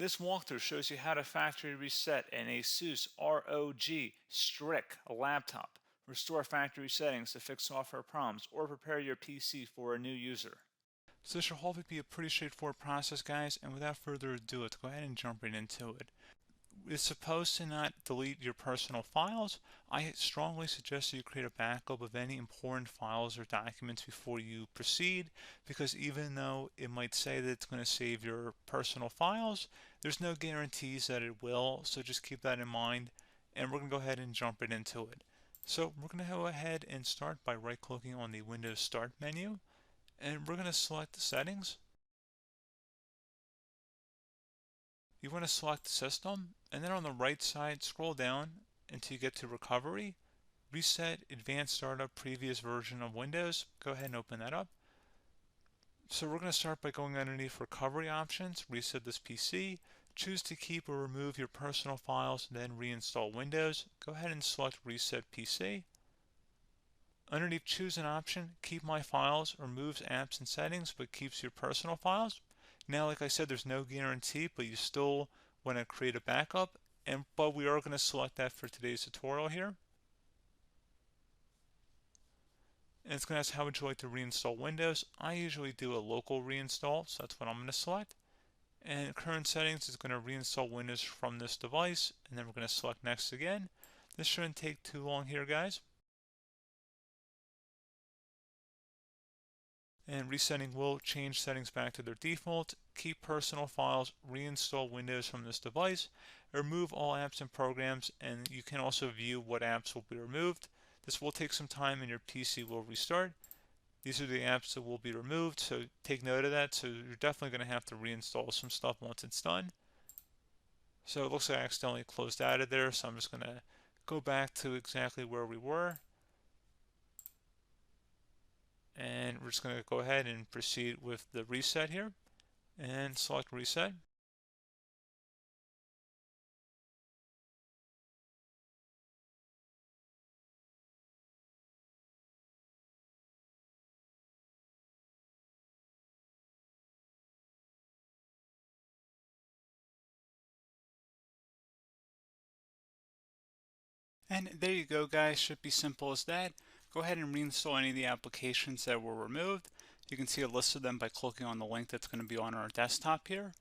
This walkthrough shows you how to factory reset an ASUS ROG Strix laptop, restore factory settings to fix software problems, or prepare your PC for a new user. So this should hopefully be a pretty straightforward process, guys, and without further ado, let's go ahead and jump right into it. It's supposed to not delete your personal files. I strongly suggest that you create a backup of any important files or documents before you proceed, because even though it might say that it's going to save your personal files, there's no guarantees that it will, so just keep that in mind, and we're going to go ahead and jump right into it. So we're going to go ahead and start by right-clicking on the Windows Start menu, and we're going to select the settings. You want to select System, and then on the right side, scroll down until you get to Recovery. Reset Advanced Startup Previous Version of Windows. Go ahead and open that up. So we're going to start by going underneath Recovery Options, reset this PC, choose to keep or remove your personal files, then reinstall Windows. Go ahead and select Reset PC. Underneath Choose an option, Keep My Files removes apps and settings but keeps your personal files. Now, like I said, there's no guarantee, but you still want to create a backup, but we are going to select that for today's tutorial here. And it's going to ask how would you like to reinstall Windows. I usually do a local reinstall, so that's what I'm going to select. And current settings is going to reinstall Windows from this device, and then we're going to select Next again. This shouldn't take too long here, guys. And resetting will change settings back to their default, keep personal files, reinstall Windows from this device, remove all apps and programs, and you can also view what apps will be removed. This will take some time and your PC will restart. These are the apps that will be removed, so take note of that. So you're definitely going to have to reinstall some stuff once it's done. So it looks like I accidentally closed out of there, so I'm just going to go back to exactly where we were. And we're just going to go ahead and proceed with the reset here and select reset. And there you go, guys. Should be simple as that. Go ahead and reinstall any of the applications that were removed. You can see a list of them by clicking on the link that's going to be on our desktop here.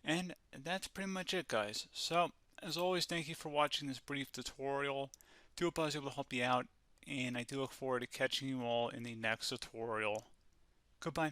And that's pretty much it, guys. So, as always, thank you for watching this brief tutorial. Do hope I was able to help you out, and I do look forward to catching you all in the next tutorial. Goodbye.